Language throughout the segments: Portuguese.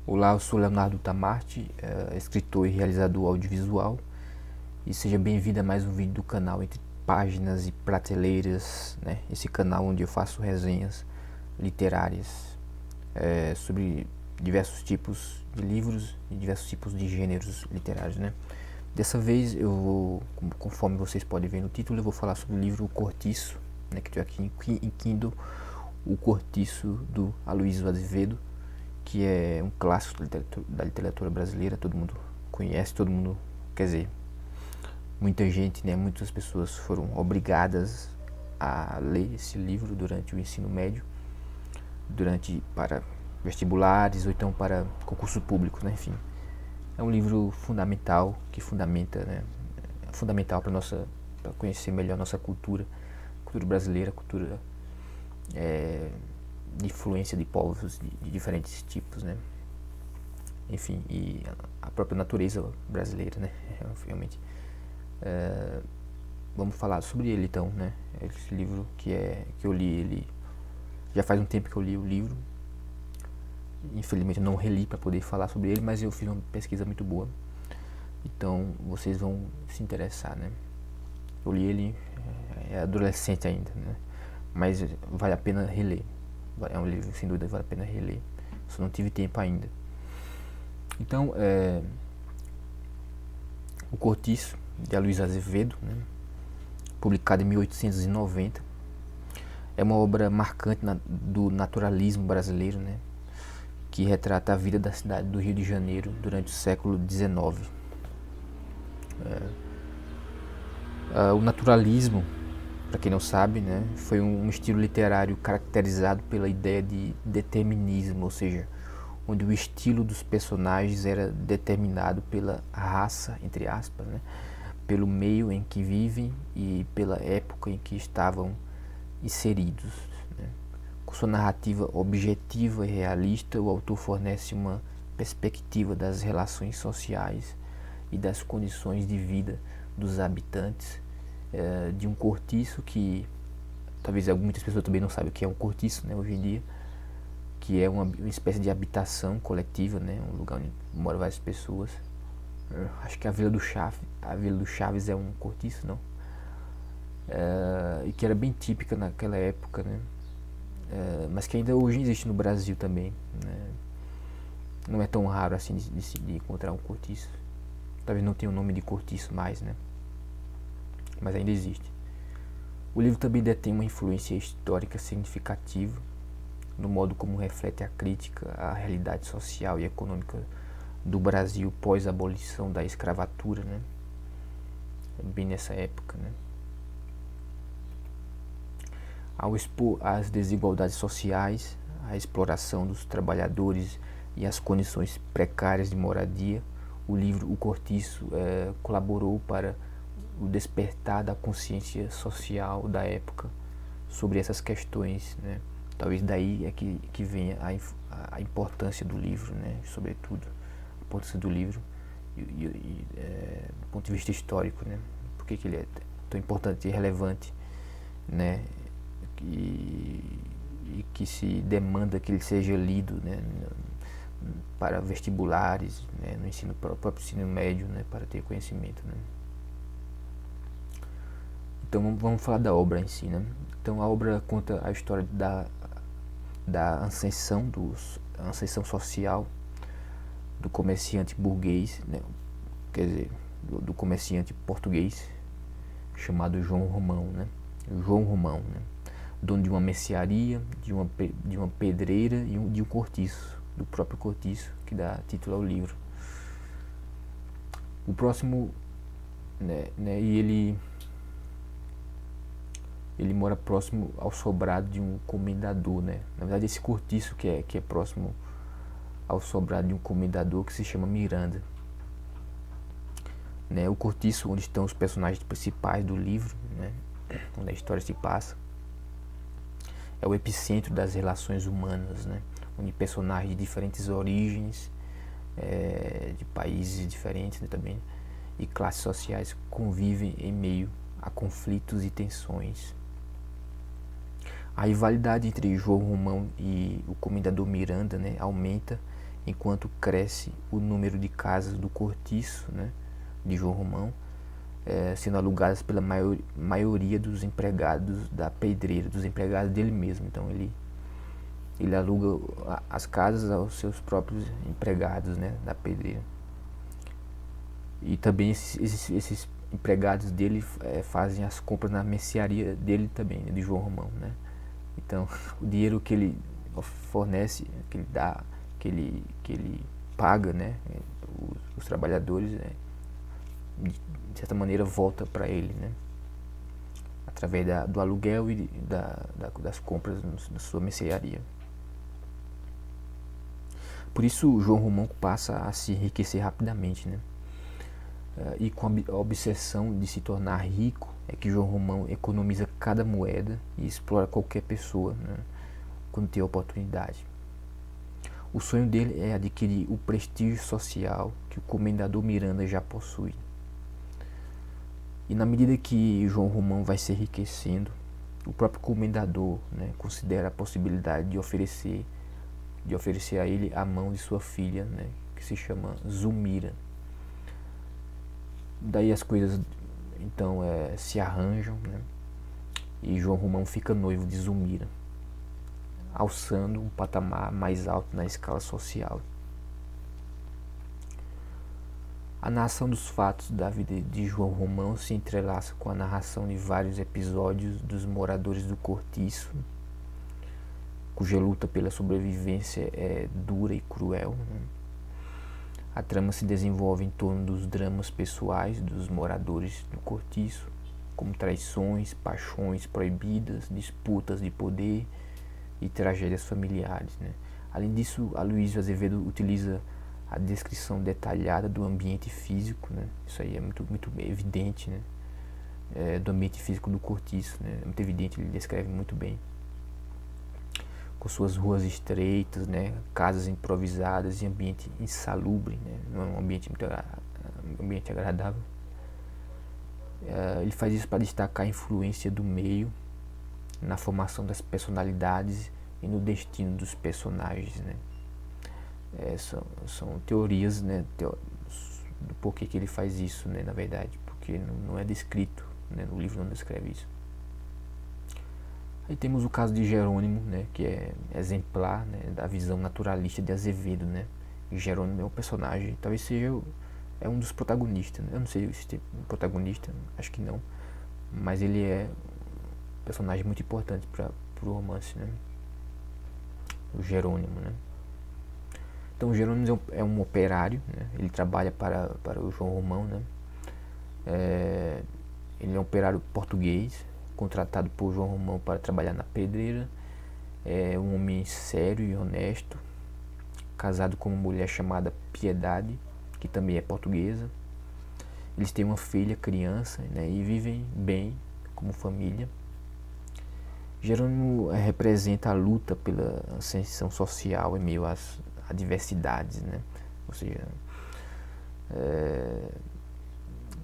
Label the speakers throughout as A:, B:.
A: Olá, eu sou Leonardo Tamarte, escritor e realizador audiovisual, e seja bem-vindo a mais um vídeo do canal Entre Páginas e Prateleiras, né? Esse canal onde eu faço resenhas literárias sobre diversos tipos de livros e diversos tipos de gêneros literários, né? Dessa vez eu vou, conforme vocês podem ver no título, eu vou falar sobre o livro O Cortiço, né, que estou aqui em Kindle, O Cortiço, do Aloysio Azevedo, que é um clássico da literatura brasileira, todo mundo conhece, todo mundo, quer dizer, muita gente, né, muitas pessoas foram obrigadas a ler esse livro durante o ensino médio, para vestibulares ou então para concurso público, né, enfim. É um livro fundamental, que fundamenta, né, é fundamental para conhecer melhor a nossa cultura brasileira, cultura de influência de povos de diferentes tipos, né? Enfim, e a própria natureza brasileira, né? Realmente. Vamos falar sobre ele então, né? Esse livro que eu li, ele já faz um tempo que eu li o livro. Infelizmente eu não reli para poder falar sobre ele, mas eu fiz uma pesquisa muito boa. Então vocês vão se interessar, né? Eu li ele adolescente ainda, né? Mas vale a pena reler. É um livro, sem dúvida, vale a pena reler. Só não tive tempo ainda. Então, O Cortiço, de Aloysio Azevedo, né, publicado em 1890, é uma obra marcante do naturalismo brasileiro, né, que retrata a vida da cidade do Rio de Janeiro durante o século XIX. O naturalismo, para quem não sabe, né, foi um estilo literário caracterizado pela ideia de determinismo, ou seja, onde o estilo dos personagens era determinado pela raça, entre aspas, né, pelo meio em que vivem e pela época em que estavam inseridos, né. Com sua narrativa objetiva e realista, o autor fornece uma perspectiva das relações sociais e das condições de vida dos habitantes de um cortiço que talvez muitas pessoas também não sabem o que é um cortiço, né, hoje em dia, que é uma espécie de habitação coletiva, né, um lugar onde moram várias pessoas. Acho que a Vila do Chaves é um cortiço, não? E que era bem típica naquela época, né? Mas que ainda hoje existe no Brasil também, né? Não é tão raro assim de encontrar um cortiço. Talvez não tenha o nome de cortiço mais, né? Mas ainda existe. O livro também detém uma influência histórica significativa no modo como reflete a crítica à realidade social e econômica do Brasil pós a abolição da escravatura, né? Bem nessa época, né? Ao expor as desigualdades sociais, a exploração dos trabalhadores e as condições precárias de moradia, o livro O Cortiço colaborou para o despertar da consciência social da época sobre essas questões, né? Talvez daí é que venha a importância do livro, né? Sobretudo a importância do livro do ponto de vista histórico, né? Por que ele é tão importante e relevante, né? E que se demanda que ele seja lido, né, para vestibulares, né, no próprio ensino médio, né, para ter conhecimento, né. Então vamos falar da obra em si, né. Então a obra conta a história da ascensão social do comerciante burguês, né, quer dizer, do comerciante português chamado João Romão, né. João Romão, né, dono de uma mercearia, de uma pedreira e de um cortiço, do próprio cortiço, que dá título ao livro. O próximo, né, e ele mora próximo ao sobrado de um comendador, né? Na verdade, esse cortiço que é próximo ao sobrado de um comendador que se chama Miranda, né? O cortiço onde estão os personagens principais do livro, né, onde a história se passa, é o epicentro das relações humanas, né? Onde personagens de diferentes origens, de países diferentes, né, também, e classes sociais convivem em meio a conflitos e tensões. A rivalidade entre João Romão e o comendador Miranda, né, aumenta enquanto cresce o número de casas do cortiço, né, de João Romão, sendo alugadas pela maioria dos empregados da pedreira, dos empregados dele mesmo. Então ele aluga as casas aos seus próprios empregados, né, da pedreira. E também esses empregados dele fazem as compras na mercearia dele também, né, de João Romão, né. Então o dinheiro que ele fornece, que ele dá, que ele paga, né, os trabalhadores, de certa maneira volta para ele, né, através do aluguel e das compras na sua mercearia. Por isso João Romão passa a se enriquecer rapidamente, né? E com a obsessão de se tornar rico, é que João Romão economiza cada moeda e explora qualquer pessoa, né, quando tem a oportunidade. O sonho dele é adquirir o prestígio social que o comendador Miranda já possui. E na medida que João Romão vai se enriquecendo, o próprio comendador, né, considera a possibilidade de oferecer a ele a mão de sua filha, né, que se chama Zulmira. Daí as coisas então se arranjam, né, e João Romão fica noivo de Zulmira, alçando um patamar mais alto na escala social. A narração dos fatos da vida de João Romão se entrelaça com a narração de vários episódios dos moradores do cortiço, cuja luta pela sobrevivência é dura e cruel, né? A trama se desenvolve em torno dos dramas pessoais dos moradores do cortiço, como traições, paixões proibidas, disputas de poder e tragédias familiares, né? Além disso, Aloysio Azevedo utiliza a descrição detalhada do ambiente físico, né? Isso aí é muito evidente, né? Do ambiente físico do cortiço, né? É muito evidente, ele descreve muito bem. Com suas ruas estreitas, né, casas improvisadas e ambiente insalubre, né, não é um ambiente ambiente agradável. Ele faz isso para destacar a influência do meio na formação das personalidades e no destino dos personagens, né. São teorias, né, do porquê que ele faz isso, né, na verdade, porque não é descrito, né, no livro não descreve isso. Aí temos o caso de Jerônimo, né, que é exemplar, né, da visão naturalista de Azevedo, né. E Jerônimo é um personagem, talvez seja um dos protagonistas, né? Eu não sei se tem um protagonista, acho que não, mas ele é um personagem muito importante para o romance, né, o Jerônimo, né. Então o Jerônimo é um operário, né, ele trabalha para o João Romão, né. Ele é um operário português, contratado por João Romão para trabalhar na pedreira. É um homem sério e honesto, casado com uma mulher chamada Piedade, que também é portuguesa. Eles têm uma filha, criança, né, e vivem bem como família. Jerônimo representa a luta pela ascensão social em meio às adversidades, né, ou seja,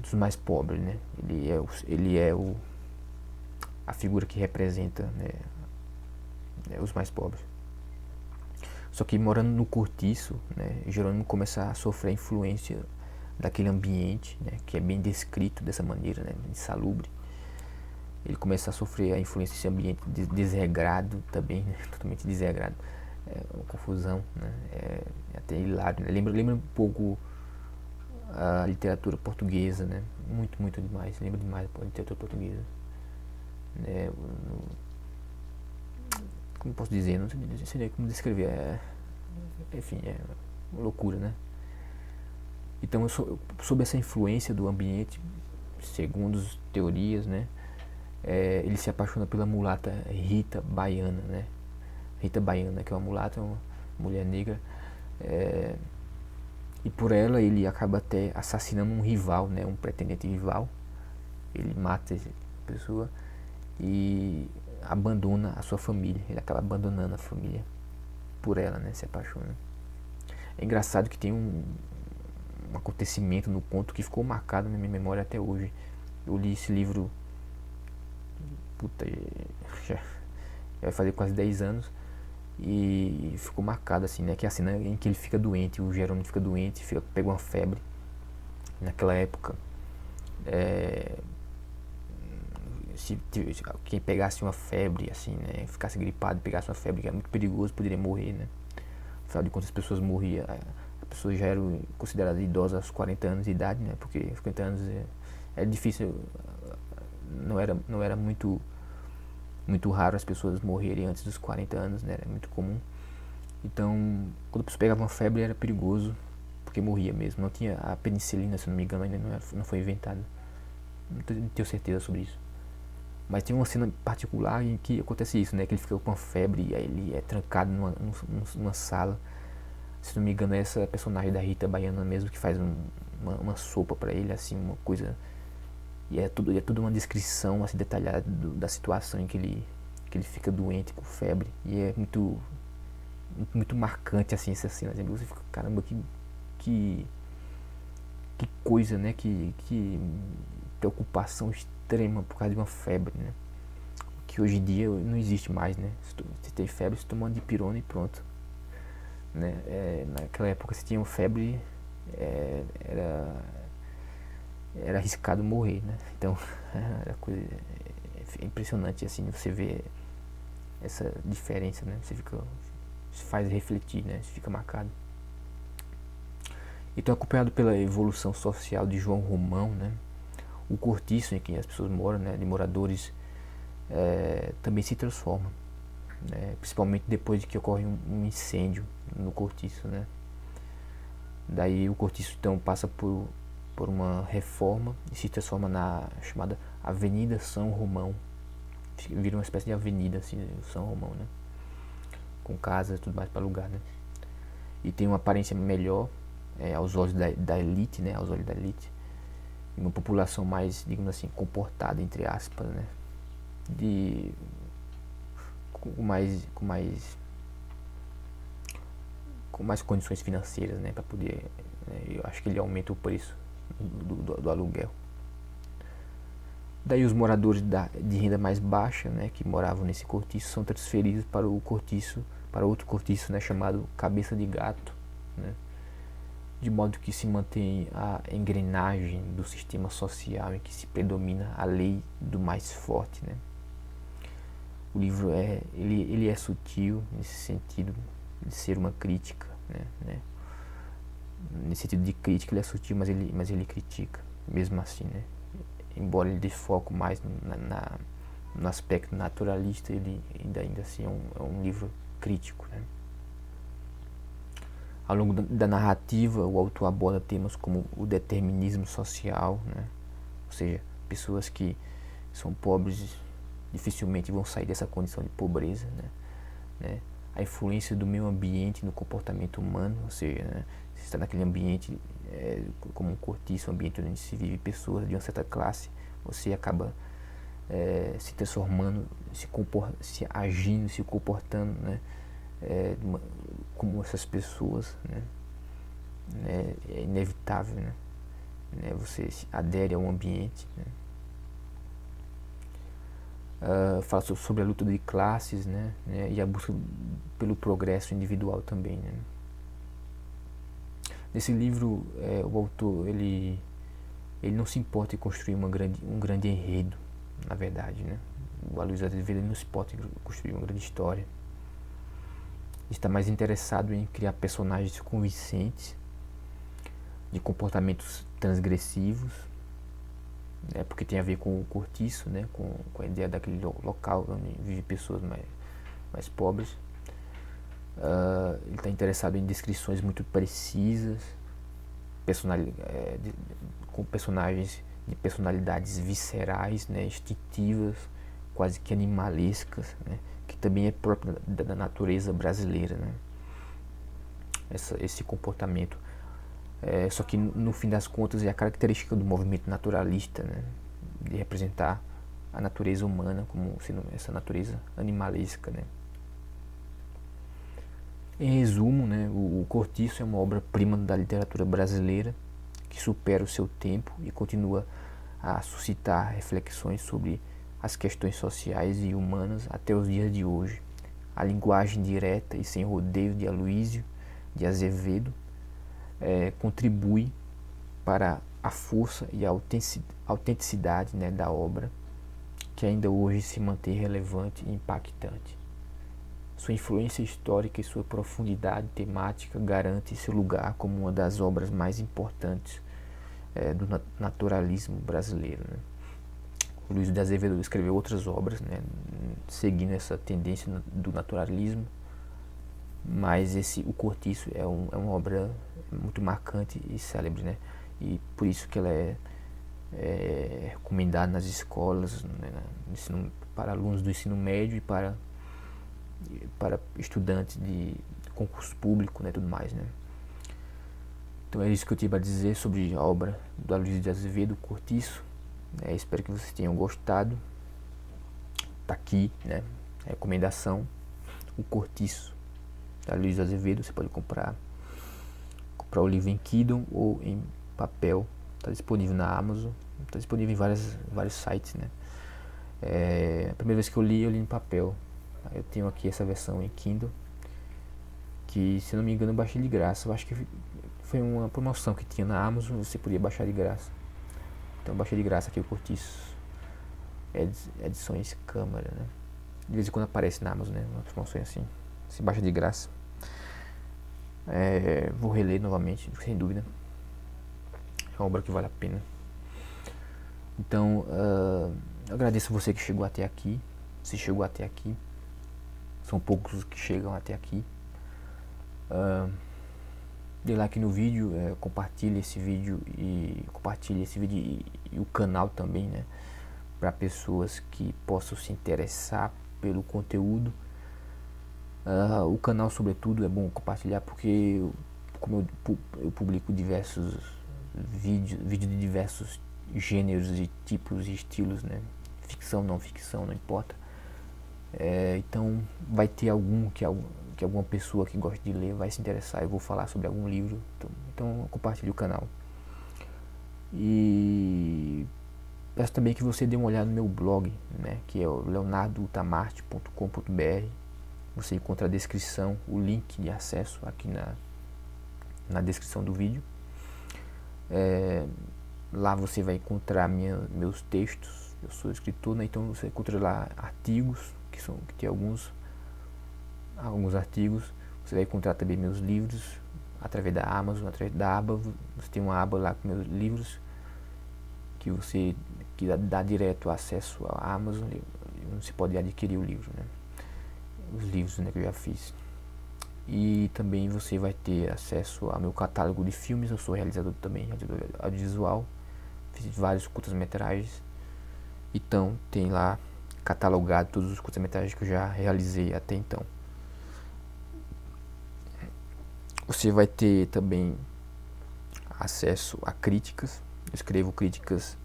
A: dos mais pobres, né. Ele é a figura que representa, né, os mais pobres. Só que morando no cortiço, né, Jerônimo começa a sofrer a influência daquele ambiente, né, que é bem descrito dessa maneira, né, insalubre. Ele começa a sofrer a influência desse ambiente desregrado também, né, totalmente desregrado. É uma confusão, né, é até hilário, né. Lembra um pouco a literatura portuguesa, né, muito demais, lembra demais a literatura portuguesa. Como posso dizer, não sei como descrever, enfim, é uma loucura, né. Então, sob essa influência do ambiente, segundo as teorias, né, ele se apaixona pela mulata Rita Baiana, né. Rita Baiana, que é uma mulata, uma mulher negra, e por ela ele acaba até assassinando um rival, né, um pretendente rival. Ele mata essa pessoa e abandona a sua família. Ele acaba abandonando a família por ela, né, se apaixona. É engraçado que tem um acontecimento no conto que ficou marcado na minha memória até hoje. Eu li esse livro, já vai fazer quase 10 anos, e ficou marcado assim, né, que é a cena em que ele fica doente, o Jerônimo fica doente, pega uma febre. Naquela época, se quem pegasse uma febre, assim, né, ficasse gripado, pegasse uma febre, que era muito perigoso, poderia morrer, né. Afinal de contas, as pessoas morriam, as pessoas já eram consideradas idosas aos 40 anos de idade, né, porque 50 anos é difícil, não era muito raro as pessoas morrerem antes dos 40 anos, né, era muito comum. Então, quando a pessoa pegava uma febre, era perigoso, porque morria mesmo. Não tinha a penicilina, se não me engano, ainda não foi inventada. Não tenho certeza sobre isso. Mas tem uma cena particular em que acontece isso, né? Que ele fica com uma febre e aí ele é trancado numa sala. Se não me engano, é essa personagem da Rita Baiana mesmo que faz uma sopa pra ele, assim, uma coisa. E é tudo uma descrição assim, detalhada da situação em que ele fica doente, com febre. E é muito marcante assim essa cena. Você fica, caramba, que coisa, né? Que preocupação extrema por causa de uma febre, né? Que hoje em dia não existe mais, né? Se tem febre, você toma uma dipirona e pronto, né? Naquela época, se tinha uma febre, era arriscado morrer, né? Então, era coisa impressionante, assim, você vê essa diferença, né? Se faz refletir, né? Você fica marcado. Então, acompanhado pela evolução social de João Romão, né? O cortiço em que as pessoas moram, né? De moradores, também se transforma, né? Principalmente depois de que ocorre um incêndio no cortiço, né? Daí o cortiço então passa por uma reforma e se transforma na chamada Avenida São Romão. Vira uma espécie de avenida assim, São Romão, né? Com casas e tudo mais para alugar, né? E tem uma aparência melhor aos olhos da elite, né? Aos olhos da elite. E uma população mais, digamos assim, comportada, entre aspas, né? Com mais condições financeiras, né? Para poder, né? Eu acho que ele aumenta o preço do aluguel. Daí os moradores de renda mais baixa, né, que moravam nesse cortiço, são transferidos para outro cortiço, né, chamado Cabeça de Gato, né, de modo que se mantém a engrenagem do sistema social em que se predomina a lei do mais forte, né. O livro ele é sutil nesse sentido de ser uma crítica, né. Nesse sentido de crítica ele é sutil, mas ele critica, mesmo assim, né. Embora ele dê foco mais no aspecto naturalista, ele ainda assim é um livro crítico, né? Ao longo da narrativa, o autor aborda temas como o determinismo social, né? Ou seja, pessoas que são pobres dificilmente vão sair dessa condição de pobreza, né? A influência do meio ambiente no comportamento humano, ou seja, né, se está naquele ambiente como um cortiço, um ambiente onde se vive pessoas de uma certa classe, você acaba se transformando, se agindo, se comportando, né, como essas pessoas, né? É inevitável, né? Você se adere ao ambiente, né? Fala sobre a luta de classes, né? E a busca pelo progresso individual também, né? Nesse livro, o autor ele não se importa em construir um grande enredo, na verdade, né? O Aloysio Azevedo não se importa em construir uma grande história. Ele está mais interessado em criar personagens convincentes, de comportamentos transgressivos, né? Porque tem a ver com o cortiço, né? Com a ideia daquele local onde vivem pessoas mais pobres. Ele está interessado em descrições muito precisas, com personagens de personalidades viscerais, né, instintivas, quase que animalescas, né, que também é próprio da natureza brasileira, né, esse comportamento. Só que no fim das contas é a característica do movimento naturalista, né, de representar a natureza humana como sendo essa natureza animalesca, né. Em resumo, né, o Cortiço é uma obra-prima da literatura brasileira que supera o seu tempo e continua a suscitar reflexões sobre as questões sociais e humanas até os dias de hoje. a linguagem direta e sem rodeio de Aloísio de Azevedo contribui para a força e a autenticidade, né, da obra, que ainda hoje se mantém relevante e impactante. Sua influência histórica e sua profundidade temática garante seu lugar como uma das obras mais importantes do naturalismo brasileiro, né? O Luiz de Azevedo escreveu outras obras, né, seguindo essa tendência do naturalismo, mas o Cortiço é uma obra muito marcante e célebre, né? E por isso que ela é recomendada nas escolas, né, para alunos do ensino médio e para estudantes de concurso público, né, tudo mais, né? Então é isso que eu tinha para dizer sobre a obra do Aloísio de Azevedo, Cortiço. Espero que vocês tenham gostado. Tá aqui, né, a recomendação, o Cortiço da Aloísio de Azevedo. Você pode comprar o livro em Kindle ou em papel. Está disponível na Amazon, está disponível em vários sites, né? A primeira vez que eu li em papel. Eu tenho aqui essa versão em Kindle, que, se não me engano, eu baixei de graça. Eu acho que foi uma promoção que tinha na Amazon, você podia baixar de graça. Então eu baixei de graça aqui o Cortiço, edições Câmara, né? De vez em quando aparece na Amazon, né, uma promoção assim, se baixa de graça. Vou reler novamente, sem dúvida. É uma obra que vale a pena. Então, eu agradeço você que chegou até aqui. Se chegou até aqui, são poucos os que chegam até aqui. Dê like no vídeo, compartilhe esse vídeo e o canal também, né, para pessoas que possam se interessar pelo conteúdo. O canal, sobretudo, é bom compartilhar porque como eu publico diversos vídeos de diversos gêneros e tipos e estilos, né, ficção, não importa. Então vai ter que alguma pessoa que gosta de ler vai se interessar. Eu vou falar sobre algum livro, então compartilhe o canal. E peço também que você dê uma olhada no meu blog, né, que é o leonardoutamarte.com.br. Você encontra a descrição, o link de acesso aqui na descrição do vídeo. Lá você vai encontrar meus textos. Eu sou escritor, né, então você encontra lá artigos, que tem alguns artigos. Você vai encontrar também meus livros através da Amazon, através da aba. Você tem uma aba lá com meus livros que dá direto acesso à Amazon. Você pode adquirir o livro, né, os livros, né, que eu já fiz. E também você vai ter acesso ao meu catálogo de filmes. Eu sou realizador também, audiovisual, fiz vários curtas-metragens. Então tem lá catalogado todos os curtas-metragens que eu já realizei até então. Você vai ter também acesso a críticas. Eu escrevo críticas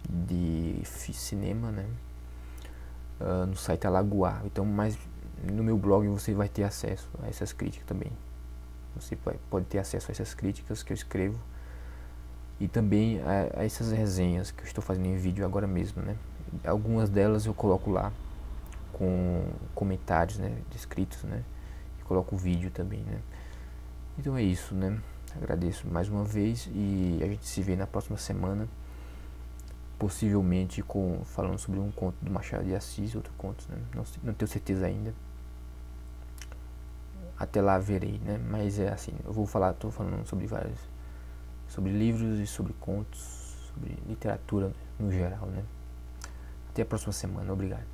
A: de cinema, né, no site Alagoar. Então, mas no meu blog você vai ter acesso a essas críticas também. Você pode ter acesso a essas críticas que eu escrevo e também a essas resenhas que eu estou fazendo em vídeo agora mesmo, né? Algumas delas eu coloco lá com comentários, né, descritos, né? E coloco o vídeo também, né? Então é isso, né? Agradeço mais uma vez e a gente se vê na próxima semana, possivelmente falando sobre um conto do Machado de Assis, outro conto, né? Não tenho certeza ainda. Até lá verei, né? Mas é assim, estou falando sobre livros e sobre contos, sobre literatura no geral, né? Até a próxima semana, obrigado.